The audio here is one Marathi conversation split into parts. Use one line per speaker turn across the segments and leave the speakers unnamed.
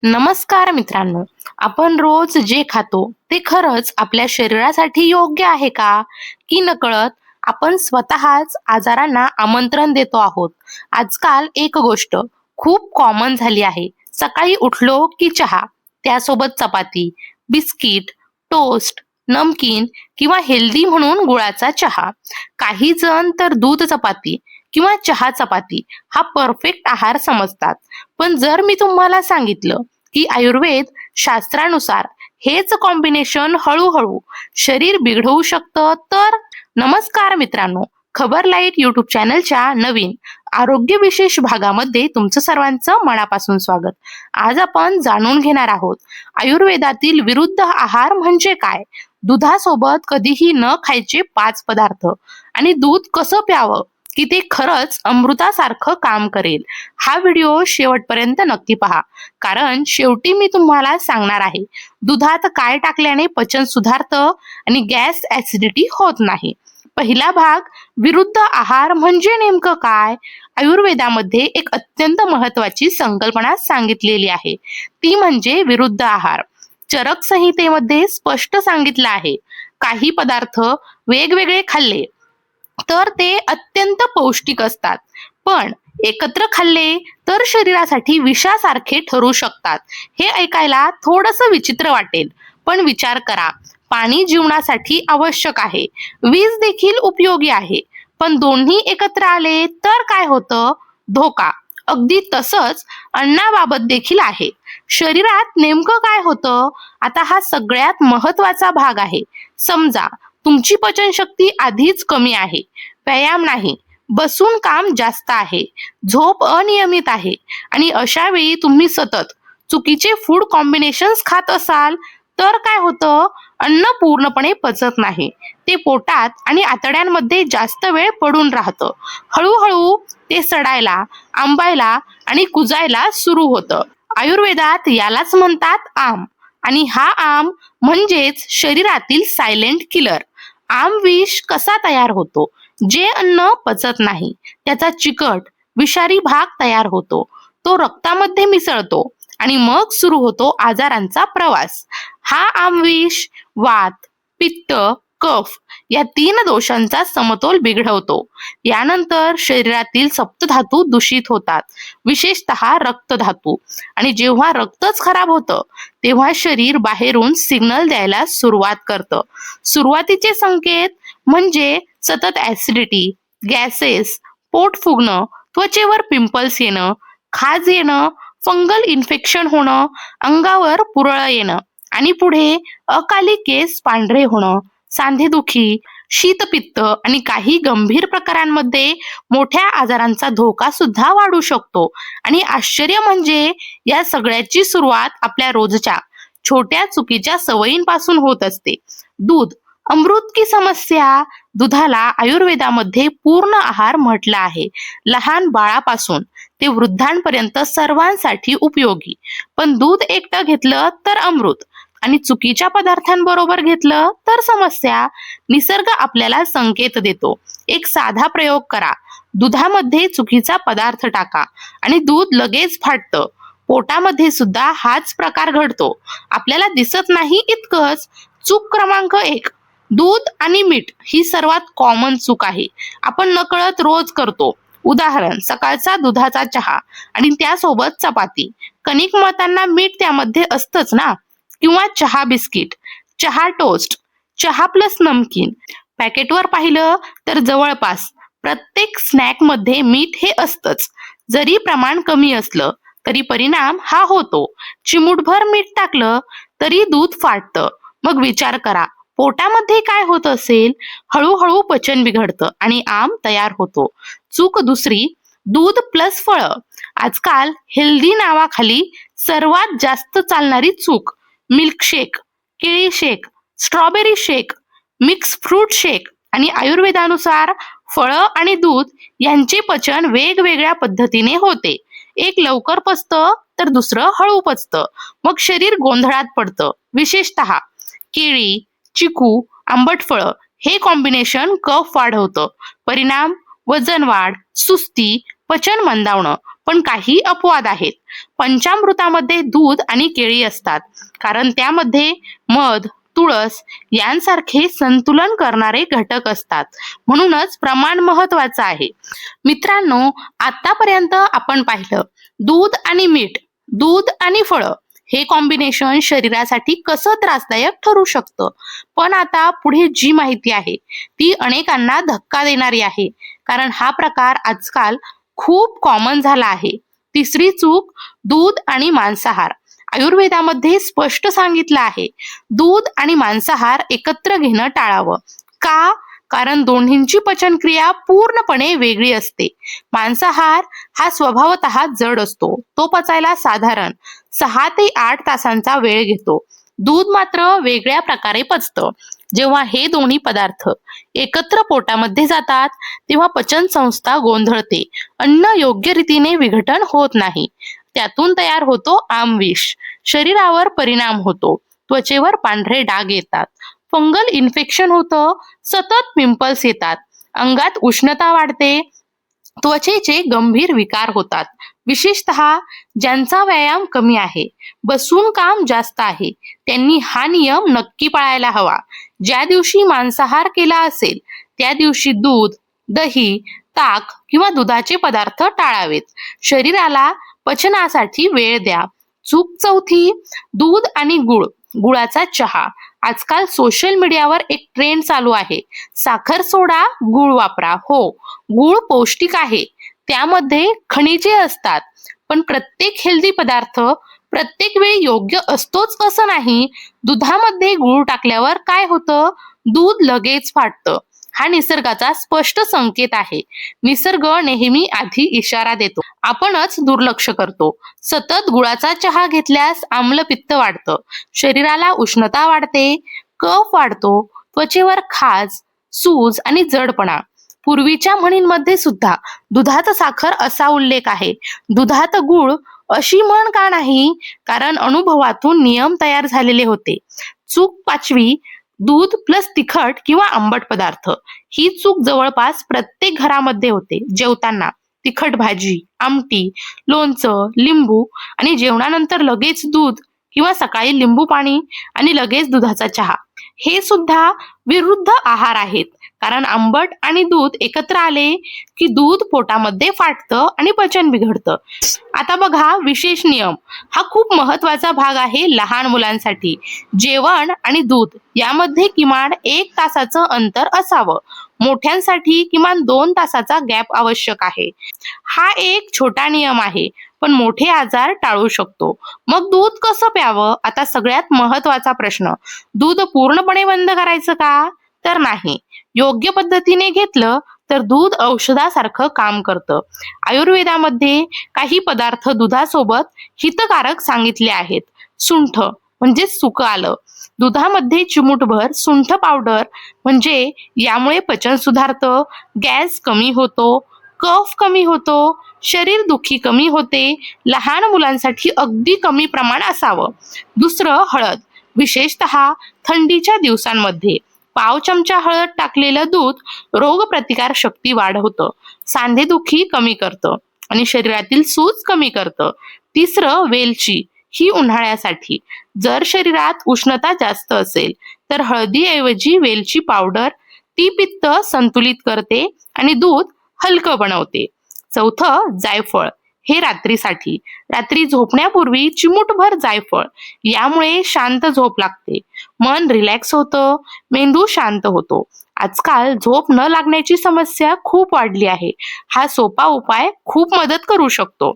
नमस्कार मित्रांनो. आपण रोज जे खातो ते खरंच आपल्या शरीरासाठी योग्य आहे का? की नकळत आपण स्वतःच आजारांना आमंत्रण देतो आहोत? आजकाल एक गोष्ट खूप कॉमन झाली आहे. सकाळी उठलो की चहा, त्यासोबत चपाती, बिस्किट, टोस्ट, नमकीन किंवा हेल्दी म्हणून गुळाचा चहा. काही जण तर दूध चपाती किंवा चहा चपाती हा परफेक्ट आहार समजतात. पण जर मी तुम्हाला सांगितलं की आयुर्वेद शास्त्रानुसार हेच कॉम्बिनेशन हळूहळू शरीर बिघडवू शकतं तर? नमस्कार मित्रांनो, खबर लाईट युट्यूब चॅनलच्या नवीन आरोग्य विशेष भागामध्ये तुमचं सर्वांचं मनापासून स्वागत. आज आपण जाणून घेणार आहोत आयुर्वेदातील विरुद्ध आहार म्हणजे काय, दुधासोबत कधीही न खायचे 5 पदार्थ आणि दूध कसं प्यावं की ते खरंच अमृतासारखं काम करेल. हा व्हिडिओ शेवटपर्यंत नक्की पहा, कारण शेवटी मी तुम्हाला सांगणार आहे दुधात काय टाकल्याने पचन सुधारतं आणि गॅस ऍसिडिटी होत नाही. पहिला भाग, विरुद्ध आहार म्हणजे नेमकं काय? आयुर्वेदामध्ये एक अत्यंत महत्वाची संकल्पना सांगितलेली आहे, ती म्हणजे विरुद्ध आहार. चरक संहितेमध्ये स्पष्ट सांगितलं आहे, काही पदार्थ वेगवेगळे खाल्ले तर ते अत्यंत पौष्टिक असतात, पण एकत्र खाल्ले तर शरीरासाठी विषासारखे ठरू शकतात. हे ऐकायला थोडंसं विचित्र वाटेल, पण विचार करा, पाणी जीवनासाठी आवश्यक आहे, वीज देखील उपयोगी आहे, पण दोन्ही एकत्र आले तर काय होतं? धोका. अगदी तसंच अन्नाबाबत देखील आहे. शरीरात नेमकं काय होतं? आता हा सगळ्यात महत्वाचा भाग आहे. समजा तुमची पचनशक्ती आधीच कमी आहे, व्यायाम नाही, बसून काम जास्त आहे, झोप अनियमित आहे आणि अशा वेळी तुम्ही सतत चुकीचे फूड कॉम्बिनेशन्स खात असाल तर काय होतं? अन्न पूर्णपणे पचत नाही, ते पोटात आणि आतड्यांमध्ये जास्त वेळ पडून राहतं. हळूहळू ते सडायला, आंबायला आणि कुजायला सुरू होतं. आयुर्वेदात यालाच म्हणतात आम. आणि हा आम म्हणजेच शरीरातील सायलेंट किलर. आमविष कसा तयार होतो? जे अन्न पचत नाही त्याचा चिकट विषारी भाग तयार होतो, तो रक्तामध्ये मिसळतो आणि मग सुरू होतो आजारांचा प्रवास. हा आमविष वात, पित्त, कफ या 3 दोषांचा समतोल बिघडवतो. यानंतर शरीरातील सप्तधातू दूषित होतात, विशेषतः रक्तधातू. आणि जेव्हा रक्तच खराब होतं तेव्हा शरीर बाहेरून सिग्नल द्यायला सुरुवात करतं. सुरुवातीचे संकेत म्हणजे सतत ऍसिडिटी, गॅसेस, पोट फुगणं, त्वचेवर पिंपल्स येणं, खाज येणं, फंगल इन्फेक्शन होणं, अंगावर पुरळ येणं आणि पुढे अकाली केस पांढरे होणं, सांधेदुखी, शीतपित्त आणि काही गंभीर प्रकारांमध्ये मोठ्या आजारांचा धोका सुद्धा वाढू शकतो. आणि आश्चर्य म्हणजे या सगळ्याची सुरुवात आपल्या रोजच्या छोट्या चुकीच्या सवयींपासून होत असते. दूध अमृत की समस्या? दुधाला आयुर्वेदामध्ये पूर्ण आहार म्हटलं आहे. लहान बाळापासून ते वृद्धांपर्यंत सर्वांसाठी उपयोगी. पण दूध एकटं घेतलं तर अमृत आणि चुकीच्या पदार्थांबरोबर घेतलं तर समस्या. निसर्ग आपल्याला संकेत देतो. एक साधा प्रयोग करा, दुधामध्ये चुकीचा पदार्थ टाका आणि दूध लगेच फाटतं. पोटामध्ये सुद्धा हाच प्रकार घडतो. आपल्याला दिसत नाही इतकंच. चूक क्रमांक 1, दूध आणि मीठ ही सर्वात कॉमन चूक आहे. आपण नकळत रोज करतो. उदाहरण, सकाळचा दुधाचा चहा आणि त्यासोबत चपाती. कणिक मळताना मीठ त्यामध्ये असतंच ना? किंवा चहा बिस्किट, चहा टोस्ट, चहा प्लस नमकीन. पॅकेटवर पाहिलं तर जवळपास प्रत्येक स्नॅक मध्ये मीठ हे असतंच. जरी प्रमाण कमी असलं तरी परिणाम हा होतो. चिमूटभर मीठ टाकलं तरी दूध फाटतं. मग विचार करा, पोटामध्ये काय होत असेल? हळूहळू पचन बिघडतं आणि आम तयार होतो. चूक दुसरी, दूध प्लस फळं. आजकाल हेल्दी नावाखाली सर्वात जास्त चालणारी चूक, मिल्कशेक, केळी शेक, स्ट्रॉबेरी शेक, मिक्स फ्रूट शेक. आणि आयुर्वेदानुसार फळं आणि दूध यांचे पचन वेगवेगळ्या पद्धतीने होते. एक लवकर पचतं तर दुसरं हळू पचतं. मग शरीर गोंधळात पडतं. विशेषतः केळी, चिकू, आंबट फळं हे कॉम्बिनेशन कफ वाढवतं. परिणाम, वजन वाढ, सुस्ती, पचन मंदावणं. पण काही अपवाद आहेत. पंचामृतामध्ये दूध आणि केळी असतात, कारण त्यामध्ये मध, तुळस यांसारखे संतुलन करणारे घटक असतात. म्हणूनच प्रमाण महत्वाचं आहे. मित्रांनो, आतापर्यंत आपण पाहिलं दूध आणि मीठ, दूध आणि फळं हे कॉम्बिनेशन शरीरासाठी कसं त्रासदायक ठरू शकतं. पण आता पुढे जी माहिती आहे ती अनेकांना धक्का देणारी आहे, कारण हा प्रकार आजकाल खूप कॉमन झाला आहे. तिसरी चूक, दूध आणि मांसाहार. आयुर्वेदामध्ये स्पष्ट सांगितलं आहे, दूध आणि मांसाहार एकत्र घेणं टाळावं. का? कारण दोन्हींची पचनक्रिया पूर्णपणे वेगळी असते. मांसाहार हा स्वभावतः जड असतो, तो पचायला साधारण 6 ते 8 तासांचा वेळ घेतो. दूध मात्र वेगळ्या प्रकारे पचतं. जेव्हा हे दोन्ही पदार्थ एकत्र पोटामध्ये जातात तेव्हा पचन संस्था गोंधळते, अन्न योग्य रीतीने विघटन होत नाही, त्यातून तयार होतो आमविष, शरीरावर परिणाम होतो, त्वचेवर पांढरे डाग येतात, फंगल इन्फेक्शन होतं, सतत पिंपल्स येतात, अंगात उष्णता वाढते, त्वचेचे गंभीर विकार होतात. विशेषतः ज्यांचा व्यायाम कमी आहे, बसून काम जास्त आहे, त्यांनी हा नियम नक्की पाळायला हवा. ज्या दिवशी मांसाहार केला असेल त्या दिवशी दूध, दही, ताक किंवा दुधाचे पदार्थ टाळावेत. शरीराला पचनासाठी वेळ द्या. चूक चौथी, दूध आणि गुळ, गुळाचा चहा. आजकाल सोशल मीडियावर एक ट्रेंड चालू आहे, साखर सोडा, गुळ वापरा. हो, गुळ पौष्टिक आहे, त्यामध्ये खनिजे असतात, पण प्रत्येक हेल्दी पदार्थ प्रत्येक वेळी योग्य असतोच असं नाही. दुधामध्ये गुळ टाकल्यावर काय होतं? दूध लगेच फाटतं. हा निसर्गाचा स्पष्ट संकेत आहे. निसर्ग नेहमी आधी इशारा देतो, आपणच दुर्लक्ष करतो. सतत गुळाचा चहा घेतल्यास आम्लपित्त वाढतं, शरीराला उष्णता वाढते, कफ वाढतो, त्वचेवर खाज, सूज आणि जडपणा. पूर्वीच्या म्हणींमध्ये सुद्धा दुधात साखर असा उल्लेख आहे, दुधात गुळ अशी म्हण का नाही? कारण अनुभवातून नियम तयार झालेले होते. चूक पाचवी, दूध प्लस तिखट किंवा आंबट पदार्थ. ही चूक जवळपास प्रत्येक घरामध्ये होते. जेवताना तिखट भाजी, आमटी, लोणचं, लिंबू आणि जेवणानंतर लगेच दूध किंवा सकाळी लिंबू पाणी आणि लगेच दुधाचा चहा. हे सुद्धा विरुद्ध आहार आहेत, कारण आंबट आणि दूध एकत्र आले की दूध पोटामध्ये फाटतं आणि पचन बिघडतं. आता बघा विशेष नियम, हा खूप महत्वाचा भाग आहे लहान मुलांसाठी. जेवण आणि दूध यामध्ये किमान 1 तासाचं अंतर असावं. मोठ्यांसाठी किमान 2 तासाचा गॅप आवश्यक आहे. हा एक छोटा नियम आहे, पण मोठे आजार टाळू शकतो. मग दूध कसं प्यावं? आता सगळ्यात महत्वाचा प्रश्न, दूध पूर्णपणे बंद करायचं का? तर नाही. योग्य पद्धतीने घेतलं तर दूध औषधासारखं काम करतं. आयुर्वेदामध्ये काही पदार्थ दुधासोबत हितकारक सांगितले आहेत. सुंठ म्हणजे सुकं आलं, दुधामध्ये चिमूटभर सुंठ पावडर, म्हणजे यामुळे पचन सुधारतं, गॅस कमी होतो, कफ कमी होतो, शरीर दुखी कमी होते. लहान मुलांसाठी अगदी कमी प्रमाण असावं. दुसरं, हळद, विशेषतः थंडीच्या दिवसांमध्ये पाव चमचा हळद टाकलेलं दूध रोगप्रतिकार शक्ती वाढवतं, सांधेदुखी कमी करतं आणि शरीरातील सूज कमी करतं. तिसरं, वेलची, ही उन्हाळ्यासाठी. जर शरीरात उष्णता जास्त असेल तर हळदीऐवजी वेलची पावडर, ती पित्त संतुलित करते आणि दूध हलकं बनवते. चौथं, जायफळ, हे रात्रीसाठी. रात्री झोपण्यापूर्वी चिमूटभर जायफळ, यामुळे शांत झोप लागते, मन रिलॅक्स होतं, मेंदू शांत होतो. आजकाल झोप न लागण्याची समस्या खूप वाढली आहे. हा सोपा उपाय खूप मदत करू शकतो.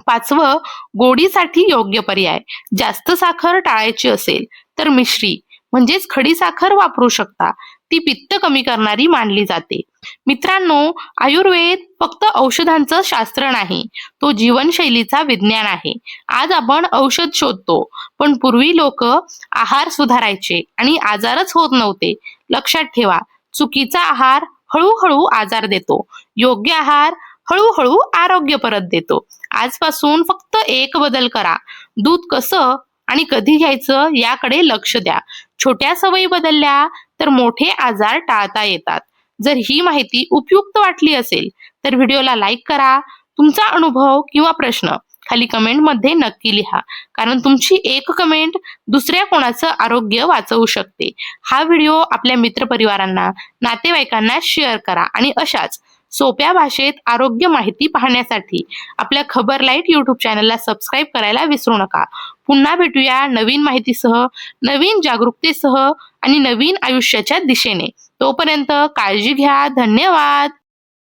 पाचवं, गोडीसाठी योग्य पर्याय. जास्त साखर टाळायची असेल तर मिश्री म्हणजेच खडी साखर वापरू शकता, ती पित्त कमी करणारी मानली जाते. मित्रांनो, आयुर्वेद फक्त औषधांचं शास्त्र नाही, तो जीवनशैलीचा विज्ञान आहे. आज आपण औषध शोधतो, पण पूर्वी लोक आहार सुधारायचे आणि आजारच होत नव्हते. लक्षात ठेवा, चुकीचा आहार हळूहळू आजार देतो, योग्य आहार हळूहळू आरोग्य परत देतो. आजपासून फक्त एक बदल करा, दूध कसं आणि कधी घ्यायचं याकडे लक्ष द्या. छोट्या सवयी बदलल्या तर मोठे आजार टाळता येतात. जर ही माहिती उपयुक्त वाटली असेल तर व्हिडिओला लाईक करा, तुमचा अनुभव किंवा प्रश्न खाली कमेंटमध्ये नक्की लिहा, कारण तुमची एक कमेंट दुसऱ्या कोणाचं आरोग्य वाचवू शकते. हा व्हिडिओ आपल्या मित्रपरिवारांना, नातेवाईकांना शेअर करा आणि अशाच सोप्या भाषेत आरोग्य माहिती पाहण्यासाठी आपल्या खबर लाईट यूट्यूब चॅनलला सबस्क्राईब करायला विसरू नका. पुन्हा भेटूया नवीन माहितीसह, नवीन जागरूकतेसह आणि नवीन आयुष्याच्या दिशेने. तोपर्यंत काळजी घ्या. धन्यवाद.